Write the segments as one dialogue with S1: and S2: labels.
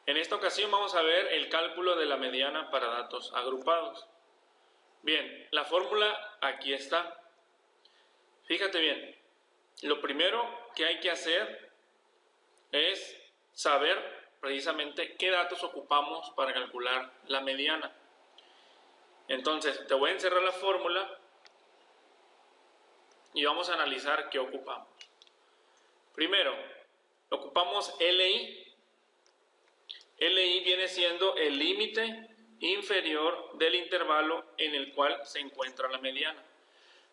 S1: En esta ocasión vamos a ver el cálculo de la mediana para datos agrupados. Bien, la fórmula aquí está. Fíjate bien, lo primero que hay que hacer es saber precisamente qué datos ocupamos para calcular la mediana. Entonces, te voy a encerrar la fórmula y vamos a analizar qué ocupamos. Primero, ocupamos LI. LI viene siendo el límite inferior del intervalo en el cual se encuentra la mediana.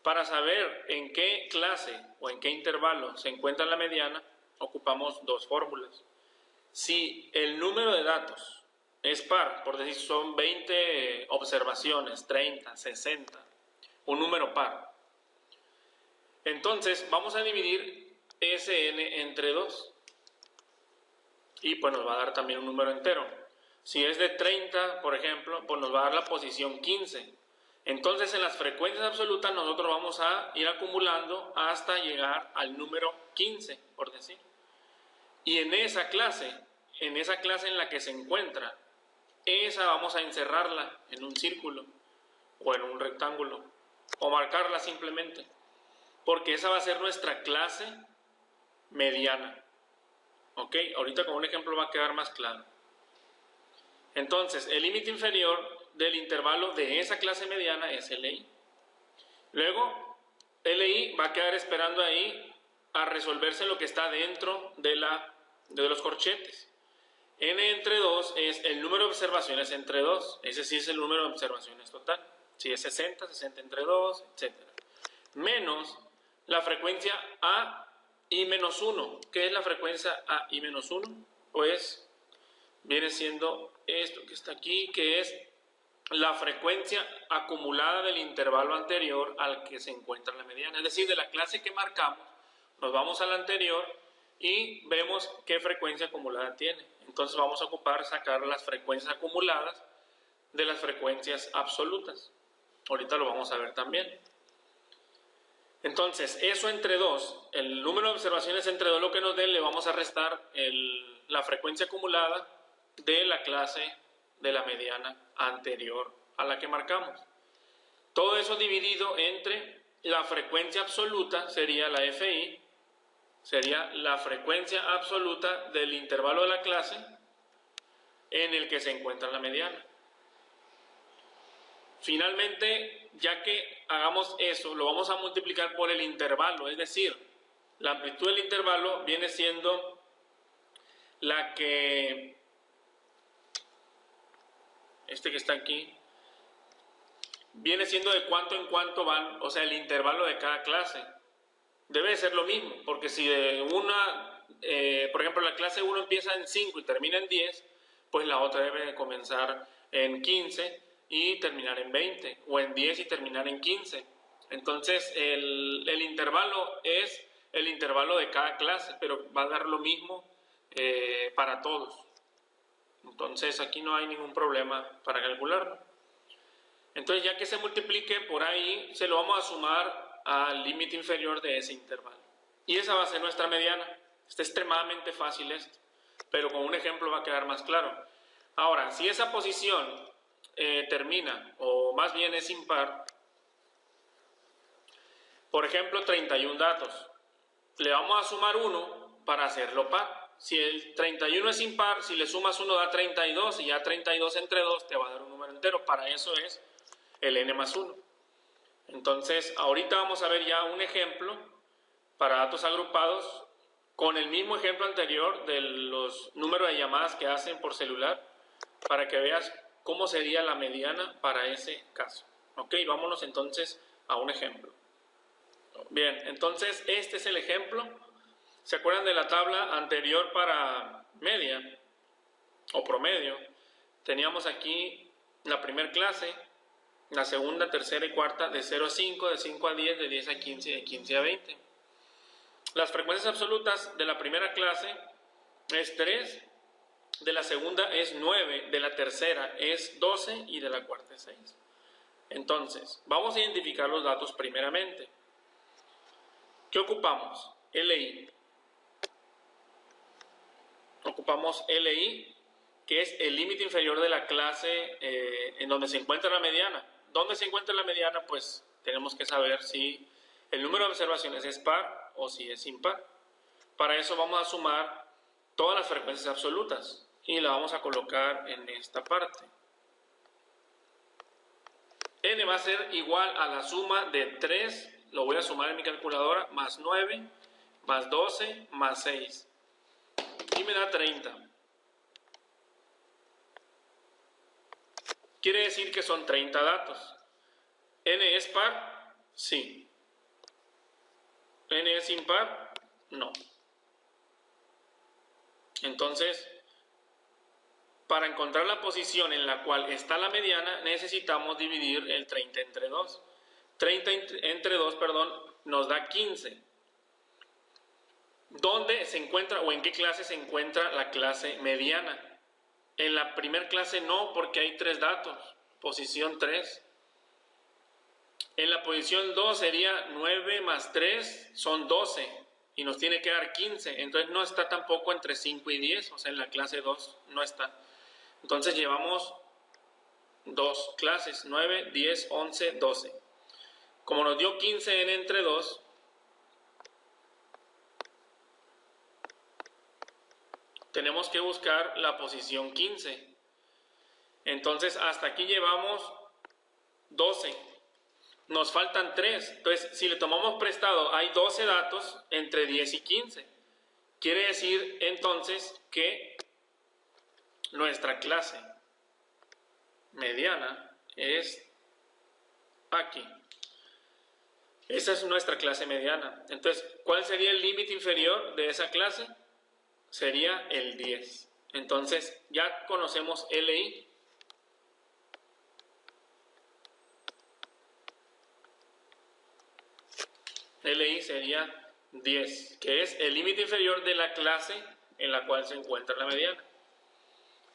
S1: Para saber en qué clase o en qué intervalo se encuentra la mediana, ocupamos dos fórmulas. Si el número de datos es par, por decir son 20 observaciones, 30, 60, un número par, entonces vamos a dividir Sn entre 2. Y pues nos va a dar también un número entero. Si es de 30, por ejemplo, pues nos va a dar la posición 15. Entonces en las frecuencias absolutas nosotros vamos a ir acumulando hasta llegar al número 15, por decir. Y en esa clase en la que se encuentra, esa vamos a encerrarla en un círculo o en un rectángulo o marcarla simplemente, porque esa va a ser nuestra clase mediana. Ok, ahorita con un ejemplo va a quedar más claro. Entonces, el límite inferior del intervalo de esa clase mediana es LI. Luego, LI va a quedar esperando ahí a resolverse lo que está dentro de los corchetes. N entre 2 es el número de observaciones entre 2. Ese sí es el número de observaciones total. Si es 60, 60 entre 2, etc. Menos la frecuencia A I menos 1. ¿Qué es la frecuencia A I menos 1? Pues viene siendo esto que está aquí, que es la frecuencia acumulada del intervalo anterior al que se encuentra la mediana. Es decir, de la clase que marcamos, nos vamos a la anterior y vemos qué frecuencia acumulada tiene. Entonces vamos a ocupar sacar las frecuencias acumuladas de las frecuencias absolutas. Ahorita lo vamos a ver también. Entonces, eso entre 2, el número de observaciones entre 2, lo que nos dé, le vamos a restar la frecuencia acumulada de la clase de la mediana anterior a la que marcamos. Todo eso dividido entre la frecuencia absoluta, sería la FI, sería la frecuencia absoluta del intervalo de la clase en el que se encuentra la mediana. Finalmente, ya que hagamos eso, lo vamos a multiplicar por el intervalo, es decir, la amplitud del intervalo viene siendo la que, que está aquí, viene siendo de cuánto en cuánto van, o sea, el intervalo de cada clase. Debe ser lo mismo, porque si de una, por ejemplo, la clase 1 empieza en 5 y termina en 10, pues la otra debe comenzar en 15 y terminar en 20, o en 10 y terminar en 15. Entonces el intervalo es el intervalo de cada clase, pero va a dar lo mismo para todos. Entonces aquí no hay ningún problema para calcularlo. Entonces, ya que se multiplique por ahí, se lo vamos a sumar al límite inferior de ese intervalo. Y esa va a ser nuestra mediana. Está extremadamente fácil esto, pero con un ejemplo va a quedar más claro. Ahora, si esa posición termina, o más bien es impar, por ejemplo 31 datos, le vamos a sumar 1 para hacerlo par. Si el 31 es impar, si le sumas 1 da 32, y ya 32 entre 2 te va a dar un número entero. Para eso es el n más 1. Entonces, ahorita vamos a ver ya un ejemplo para datos agrupados con el mismo ejemplo anterior de los números de llamadas que hacen por celular, para que veas cómo sería la mediana para ese caso. Ok, vámonos entonces a un ejemplo. Bien, entonces este es el ejemplo. ¿Se acuerdan de la tabla anterior para media o promedio? Teníamos aquí la primera clase, la segunda, tercera y cuarta, de 0 a 5, de 5 a 10, de 10 a 15 y de 15 a 20. Las frecuencias absolutas de la primera clase es 3, de la segunda es 9, de la tercera es 12 y de la cuarta es 6. Entonces, vamos a identificar los datos primeramente. ¿Qué ocupamos? LI. Ocupamos LI que es el límite inferior de la clase en donde se encuentra la mediana. ¿Dónde se encuentra la mediana? Pues tenemos que saber si el número de observaciones es par o si es impar. Para eso vamos a sumar todas las frecuencias absolutas y la vamos a colocar en esta parte. N va a ser igual a la suma de 3, lo voy a sumar en mi calculadora, más 9, más 12, más 6. Y me da 30. Quiere decir que son 30 datos. ¿N es par? Sí. ¿N es impar? No. Entonces, para encontrar la posición en la cual está la mediana, necesitamos dividir el 30 entre 2. 30 entre 2, nos da 15. ¿Dónde se encuentra o en qué clase se encuentra la clase mediana? En la primera clase no, porque hay 3 datos. Posición 3. En la posición 2 sería 9 más 3, son 12. Y nos tiene que dar 15. Entonces no está tampoco entre 5 y 10. O sea, en la clase 2 no está. Entonces llevamos 2 clases, 9, 10, 11, 12. Como nos dio 15 n entre 2, tenemos que buscar la posición 15. Entonces hasta aquí llevamos 12. Nos faltan 3. Entonces si le tomamos prestado, hay 12 datos entre 10 y 15. Quiere decir entonces que nuestra clase mediana es aquí. Esa es nuestra clase mediana. Entonces, ¿cuál sería el límite inferior de esa clase? Sería el 10. Entonces, ya conocemos LI. LI sería 10, que es el límite inferior de la clase en la cual se encuentra la mediana.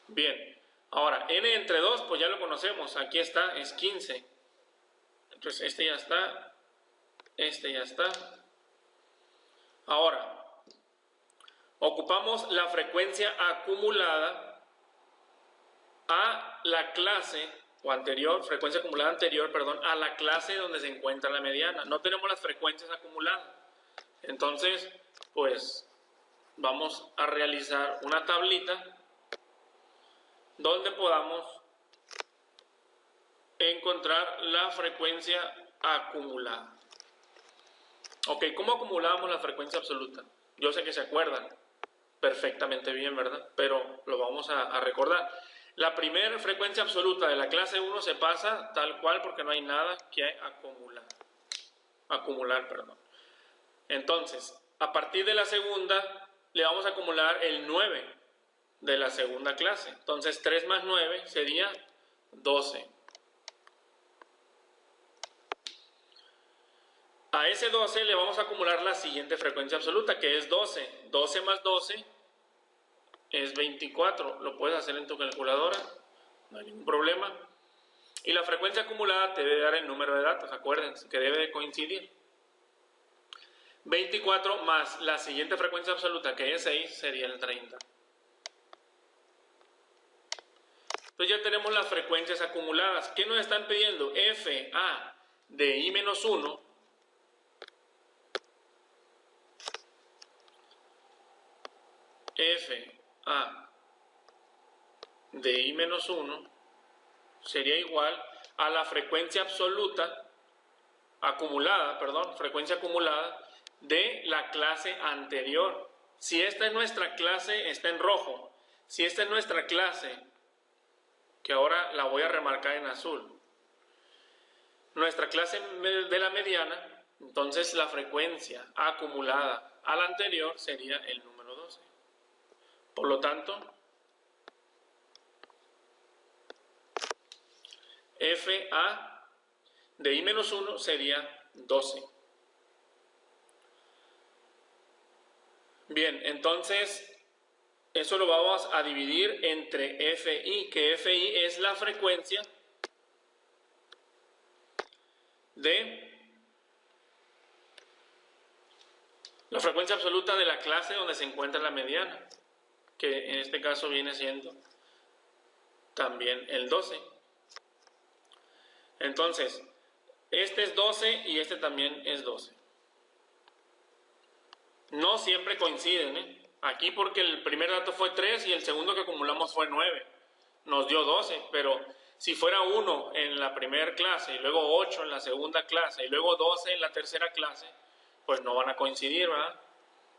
S1: Bien, ahora, n entre 2, pues ya lo conocemos. Aquí está, es 15. Entonces, este ya está. Este ya está. Ahora, ocupamos la frecuencia acumulada a la clase, o anterior, frecuencia acumulada anterior, perdón, a la clase donde se encuentra la mediana. No tenemos las frecuencias acumuladas. Entonces, pues, vamos a realizar una tablita donde podamos encontrar la frecuencia acumulada. Ok, ¿cómo acumulábamos la frecuencia absoluta? Yo sé que se acuerdan perfectamente bien, ¿verdad? Pero lo vamos a recordar. La primera frecuencia absoluta de la clase 1 se pasa tal cual porque no hay nada que acumular. Entonces, a partir de la segunda, le vamos a acumular el 9 de la segunda clase. Entonces, 3 más 9 sería 12. A ese 12 le vamos a acumular la siguiente frecuencia absoluta, que es 12. 12 más 12 es 24. Lo puedes hacer en tu calculadora, no hay ningún problema. Y la frecuencia acumulada te debe dar el número de datos, acuérdense que debe de coincidir. 24 más la siguiente frecuencia absoluta, que es 6, sería el 30. Entonces ya tenemos las frecuencias acumuladas. ¿Qué nos están pidiendo? FA de I-1 FA de I-1 sería igual a la frecuencia acumulada, frecuencia acumulada de la clase anterior. Si esta es nuestra clase, está en rojo. Si esta es nuestra clase, que ahora la voy a remarcar en azul, nuestra clase de la mediana, entonces la frecuencia acumulada a la anterior sería el número 12. Por lo tanto, FA de I-1 sería 12. Bien, entonces eso lo vamos a dividir entre FI, que FI es la frecuencia de la frecuencia absoluta de la clase donde se encuentra la mediana, que en este caso viene siendo también el 12. Entonces, este es 12 y este también es 12. No siempre coinciden, ¿eh? Aquí porque el primer dato fue 3 y el segundo que acumulamos fue 9. Nos dio 12, pero si fuera 1 en la primera clase y luego 8 en la segunda clase y luego 12 en la tercera clase, pues no van a coincidir, ¿verdad?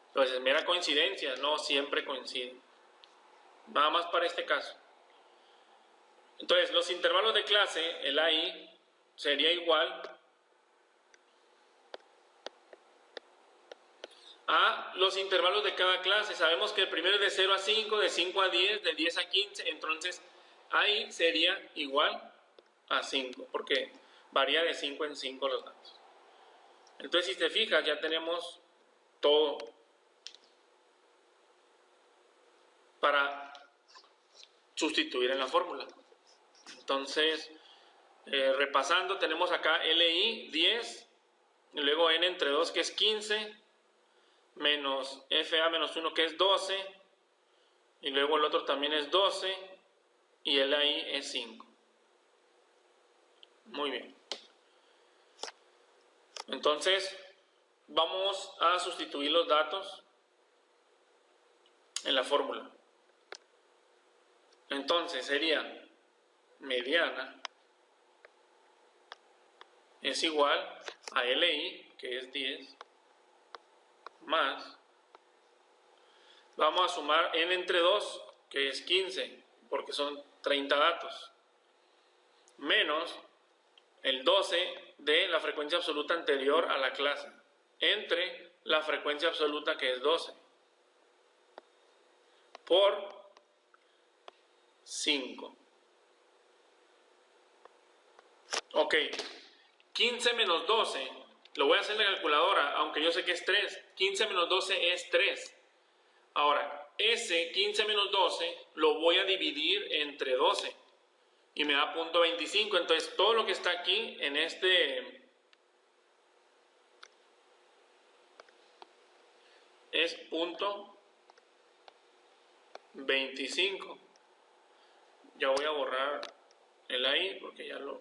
S1: Entonces es mera coincidencia, no siempre coinciden. Nada más para este caso. Entonces los intervalos de clase, el AI, sería igual a los intervalos de cada clase. Sabemos que el primero es de 0 a 5, de 5 a 10, de 10 a 15, entonces ahí sería igual a 5, porque varía de 5 en 5 los datos. Entonces, si te fijas, ya tenemos todo para sustituir en la fórmula. Entonces, repasando, tenemos acá LI 10, y luego N entre 2 que es 15, menos FA menos 1 que es 12, y luego el otro también es 12, y el AI es 5. Muy bien. Entonces, vamos a sustituir los datos en la fórmula. Entonces, sería mediana es igual a LI, que es 10, más, vamos a sumar N entre 2, que es 15, porque son 30 datos, menos el 12 de la frecuencia absoluta anterior a la clase, entre la frecuencia absoluta que es 12, por 5. Ok, 15 menos 12, lo voy a hacer en la calculadora, aunque yo sé que es 3. 15 menos 12 es 3. Ahora, ese 15 menos 12 lo voy a dividir entre 12 y me da 0.25. Entonces, todo lo que está aquí en este es 0.25. Ya voy a borrar el ahí porque ya lo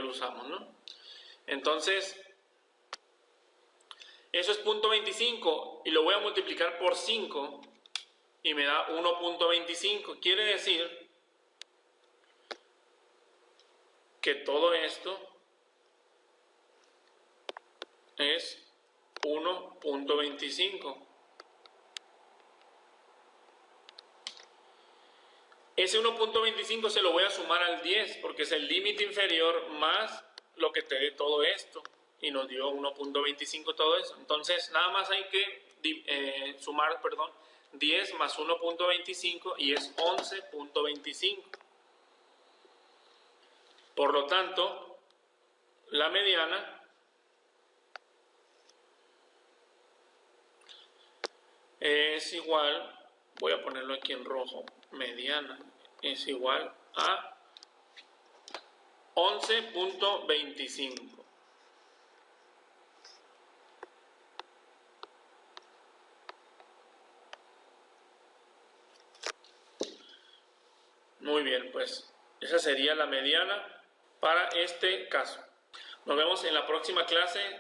S1: usamos, ¿no? Entonces, eso es 0.25 y lo voy a multiplicar por 5 y me da 1.25. Quiere decir que todo esto es 1.25. Ese 1.25 se lo voy a sumar al 10 porque es el límite inferior más lo que te dé todo esto. Y nos dio 1.25 todo eso. Entonces nada más hay que sumar 10 más 1.25 y es 11.25. Por lo tanto, la mediana es igual, voy a ponerlo aquí en rojo, mediana es igual a 11.25. Muy bien, pues esa sería la mediana para este caso. Nos vemos en la próxima clase.